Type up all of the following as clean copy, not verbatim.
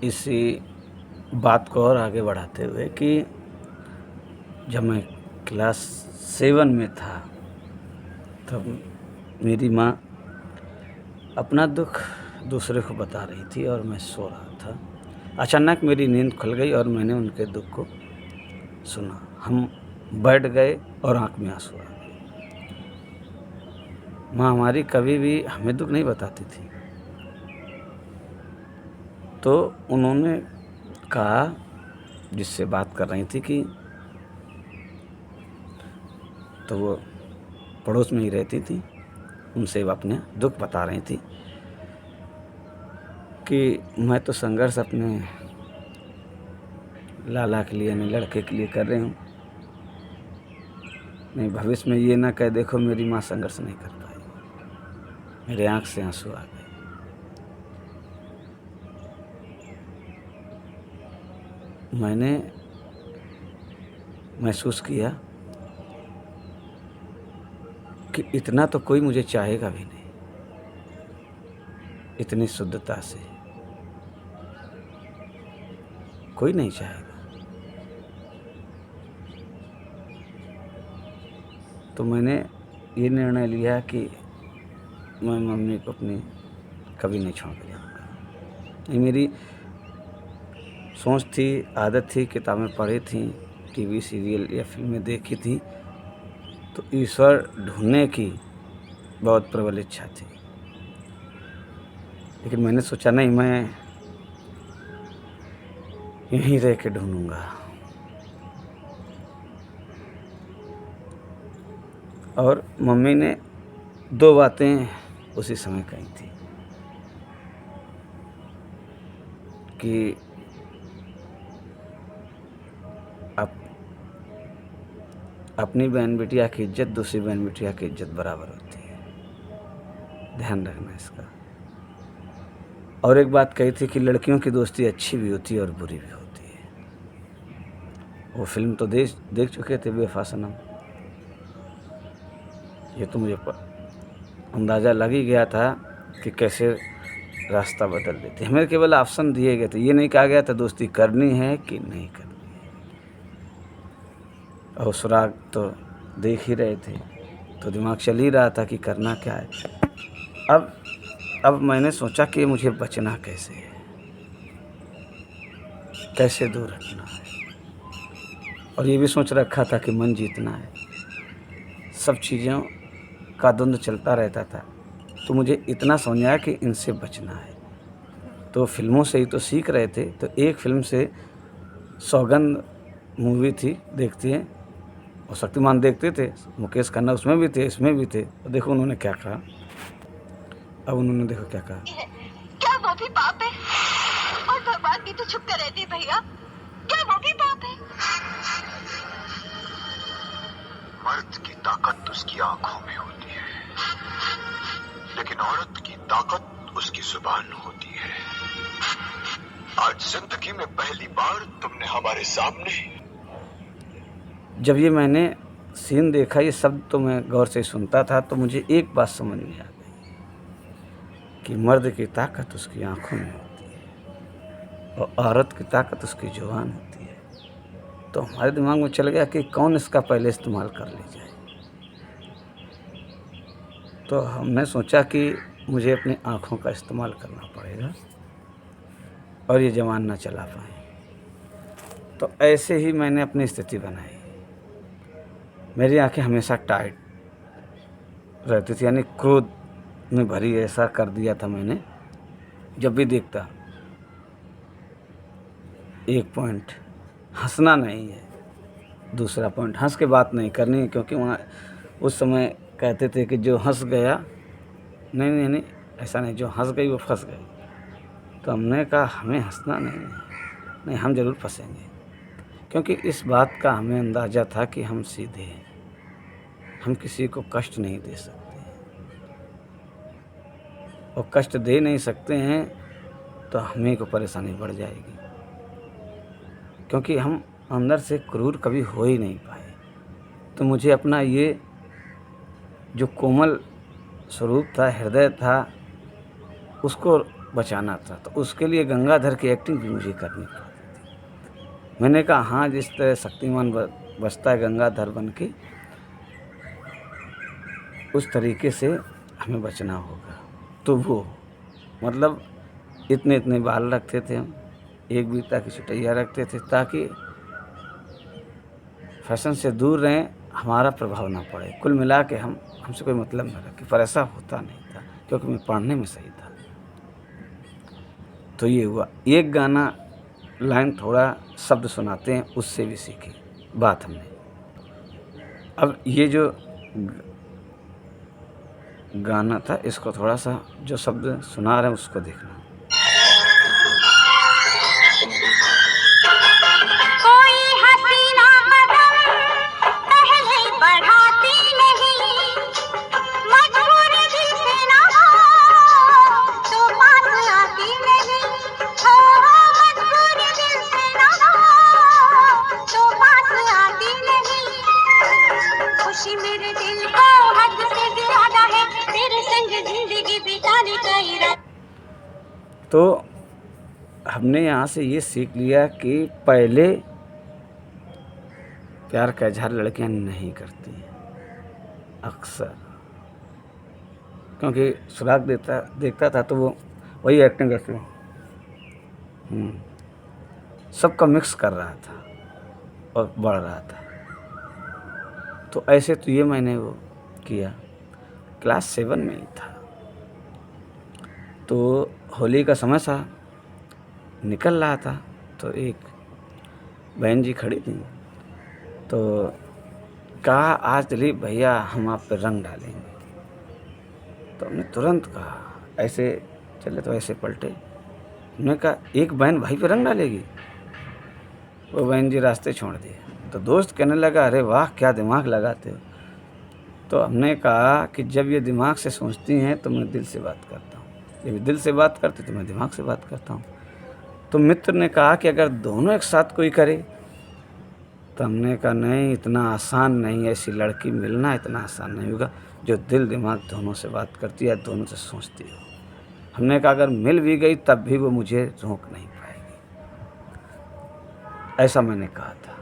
इसी बात को और आगे बढ़ाते हुए कि जब मैं क्लास 7 में था तब मेरी माँ अपना दुख दूसरे को बता रही थी और मैं सो रहा था। अचानक मेरी नींद खुल गई और मैंने उनके दुख को सुना। हम बैठ गए और आँख में आंसू आ गए। माँ हमारी कभी भी हमें दुख नहीं बताती थी। तो उन्होंने कहा, जिससे बात कर रही थी, कि तो वो पड़ोस में ही रहती थी, उनसे वो अपने दुख बता रही थी कि मैं तो संघर्ष अपने लाला के लिए यानी लड़के के लिए कर रही हूँ। नहीं, भविष्य में ये ना कह देखो मेरी माँ संघर्ष नहीं कर पाई। मेरे आँख से आंसू आ गए। मैंने महसूस किया कि इतना तो कोई मुझे चाहेगा भी नहीं, इतनी शुद्धता से कोई नहीं चाहेगा। तो मैंने ये निर्णय लिया कि मैं मम्मी को अपनी कभी नहीं छोड़ के जाऊँगा। ये मेरी सोच थी, आदत थी, किताबें पढ़ी थी, टीवी सीरियल या फिल्में देखी थी, तो ईश्वर ढूंढने की बहुत प्रबल इच्छा थी। लेकिन मैंने सोचा नहीं, मैं यहीं रह के ढूंढूंगा। और मम्मी ने 2 बातें उसी समय कही थी कि अपनी बहन बिटिया की इज्जत दूसरी बहन बिटिया की इज्जत बराबर होती है, ध्यान रखना इसका। और एक बात कही थी कि लड़कियों की दोस्ती अच्छी भी होती है और बुरी भी होती है। वो फिल्म तो देख चुके थे, बेवफा सनम। ये तो मुझे अंदाज़ा लग ही गया था कि कैसे रास्ता बदल देते। हमें केवल ऑप्शन दिए गए थे, ये नहीं कहा गया था दोस्ती करनी है कि नहीं करनी है। और सुराग तो देख ही रहे थे, तो दिमाग चल ही रहा था कि करना क्या है। अब मैंने सोचा कि मुझे बचना कैसे है, कैसे दूर हटना है। और ये भी सोच रखा था कि मन जीतना है। सब चीज़ों का द्वंद्व चलता रहता था। तो मुझे इतना समझ आया कि इनसे बचना है। तो फिल्मों से ही तो सीख रहे थे। तो एक फिल्म से सौगंध मूवी थी, देखती हैं, और शक्तिमान देखते थे, मुकेश खन्ना उसमें भी थे, इसमें भी थे। और देखो उन्होंने क्या कहा। अब उन्होंने देखो क्या कहा। क्या वो भी पाप है? और भगवान भी तो छुप कर रहते भैया, क्या वो भी पाप है? मर्द की ताकत उसकी आंखों में होती है, लेकिन औरत की ताकत उसकी जुबान होती है। आज जिंदगी में पहली बार तुमने हमारे सामने। जब ये मैंने सीन देखा, ये शब्द तो मैं गौर से सुनता था, तो मुझे एक बात समझ में आ गई कि मर्द की ताकत उसकी आंखों में होती है और औरत की ताकत उसकी जुबान होती है। तो हमारे दिमाग में चल गया कि कौन इसका पहले इस्तेमाल कर ले जाए। तो हमने सोचा कि मुझे अपनी आँखों का इस्तेमाल करना पड़ेगा और ये जवान ना चला पाए। तो ऐसे ही मैंने अपनी स्थिति बनाई। मेरी आंखें हमेशा टाइट रहती थी, यानी क्रोध में भरी। ऐसा कर दिया था मैंने, जब भी देखता। एक पॉइंट, हंसना नहीं है। दूसरा पॉइंट, हंस के बात नहीं करनी है, क्योंकि वहाँ उस समय कहते थे कि जो हंस गया, नहीं नहीं नहीं, ऐसा नहीं, जो हंस गई वो फंस गई। तो हमने कहा हमें हंसना नहीं है, नहीं हम ज़रूर फंसेंगे, क्योंकि इस बात का हमें अंदाज़ा था कि हम सीधे हैं, हम किसी को कष्ट नहीं दे सकते, और कष्ट दे नहीं सकते हैं तो हमें को परेशानी बढ़ जाएगी, क्योंकि हम अंदर से क्रूर कभी हो ही नहीं पाए। तो मुझे अपना ये जो कोमल स्वरूप था, हृदय था, उसको बचाना था, तो उसके लिए गंगाधर की एक्टिंग भी मुझे करनी पड़ती थी। मैंने कहा हाँ, जिस तरह शक्तिमान बचता है गंगाधर बन के, उस तरीके से हमें बचना होगा। तो वो मतलब इतने इतने बाल रखते थे हम, एक बीता की चुटैया रखते थे, ताकि फैशन से दूर रहें, हमारा प्रभाव ना पड़े। कुल मिला के हमसे कोई मतलब न रखे, पर ऐसा होता नहीं था क्योंकि मैं पढ़ने में सही था। तो ये हुआ। एक गाना लाइन थोड़ा शब्द सुनाते हैं, उससे भी सीखी बात हमने। अब ये जो गाना था, इसको थोड़ा सा जो शब्द सुना रहे हैं उसको देखना। कोई हसीना कदम पहले बढ़ाती नहीं, मजबूर दिल से ना हो तो पास आती नहीं, हो मजबूर दिल से ना हो तो पास आती नहीं। खुशी मेरे दिल को हद से ज्यादा है, तेरे संग जिंदगी बिताने का इरादा। तो हमने यहाँ से ये सीख लिया कि पहले प्यार का इजहार लड़कियाँ नहीं करती हैं अक्सर, क्योंकि सुराग देखता था तो वो वही एक्टिंग करती सबका मिक्स कर रहा था और बढ़ रहा था। तो ऐसे तो ये मैंने वो किया, क्लास 7 में ही था। तो होली का समय था, निकल रहा था, तो एक बहन जी खड़ी थी, तो कहा आज दिलीप भैया हम आप पे रंग डालेंगे। तो हमने तुरंत कहा, ऐसे चले तो ऐसे पलटे, हमने कहा एक बहन भाई पे रंग डालेगी? वो बहन जी रास्ते छोड़ दिए। तो दोस्त कहने लगा अरे वाह क्या दिमाग लगाते हो। तो हमने कहा कि जब ये दिमाग से सोचती हैं तो मैं दिल से बात करता हूँ, जब ये दिल से बात करती तो मैं दिमाग से बात करता हूँ। तो मित्र ने कहा कि अगर दोनों एक साथ कोई करे, तो हमने कहा नहीं, इतना आसान नहीं, ऐसी लड़की मिलना इतना आसान नहीं होगा जो दिल दिमाग दोनों से बात करती है, दोनों से सोचती हो। हमने कहा अगर मिल भी गई तब भी वो मुझे रोक नहीं पाएगी, ऐसा मैंने कहा था।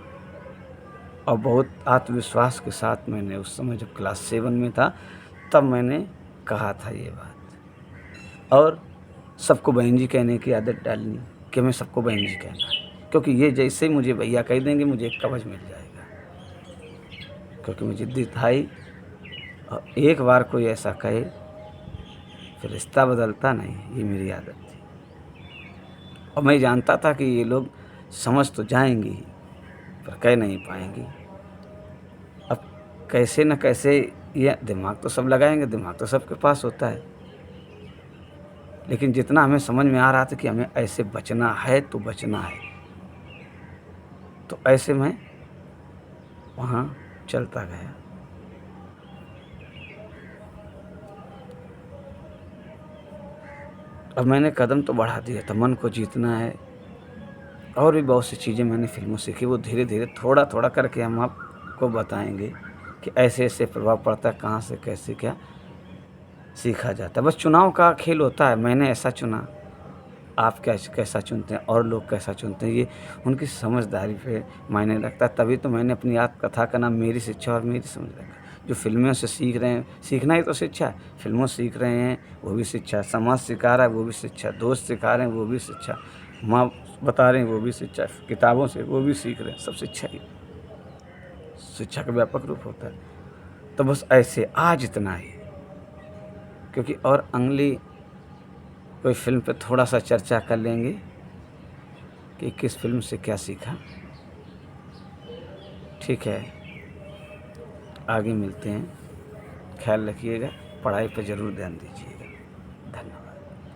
और बहुत आत्मविश्वास के साथ मैंने उस समय जब क्लास 7 में था तब मैंने कहा था ये बात। और सबको बहन जी कहने की आदत डालनी कि मैं सबको बहन जी कहना है, क्योंकि ये जैसे ही मुझे भैया कह देंगे मुझे एक कवच मिल जाएगा, क्योंकि मुझे जिद्दी था ही। और एक बार कोई ऐसा कहे फिर रिश्ता बदलता नहीं, ये मेरी आदत थी। और मैं जानता था कि ये लोग समझ तो जाएंगी पर कह नहीं पाएंगी। अब कैसे न कैसे ये दिमाग तो सब लगाएंगे, दिमाग तो सबके पास होता है, लेकिन जितना हमें समझ में आ रहा था कि हमें ऐसे बचना है तो बचना है, तो ऐसे मैं वहाँ चलता गया। अब मैंने कदम तो बढ़ा दिया था, मन को जीतना है, और भी बहुत सी चीज़ें मैंने फिल्मों से सीखी। वो धीरे धीरे थोड़ा थोड़ा करके हम आपको बताएंगे कि ऐसे ऐसे प्रभाव पड़ता है, कहाँ से कैसे क्या सीखा जाता है। बस चुनाव का खेल होता है, मैंने ऐसा चुना, आप कैसा चुनते हैं और लोग कैसा चुनते हैं, ये उनकी समझदारी पे मायने रखता है। तभी तो मैंने अपनी आत्मकथा का नाम मेरी शिक्षा और मेरी समझ रखा। जो फिल्मों से सीख रहे हैं, सीखना ही तो शिक्षा है। फिल्मों से सीख रहे हैं वो भी शिक्षा, समाज सिखा रहा है वो भी शिक्षा, दोस्त सिखा रहे हैं वो भी शिक्षा, माँ बता रहे हैं वो भी शिक्षा, किताबों से वो भी सीख रहे हैं, सब शिक्षा ही। शिक्षा का व्यापक रूप होता है। तो बस ऐसे आज इतना ही, क्योंकि और अगली कोई फिल्म पे थोड़ा सा चर्चा कर लेंगे कि किस फिल्म से क्या सीखा। ठीक है, आगे मिलते हैं। ख्याल रखिएगा, पढ़ाई पर ज़रूर ध्यान दीजिए।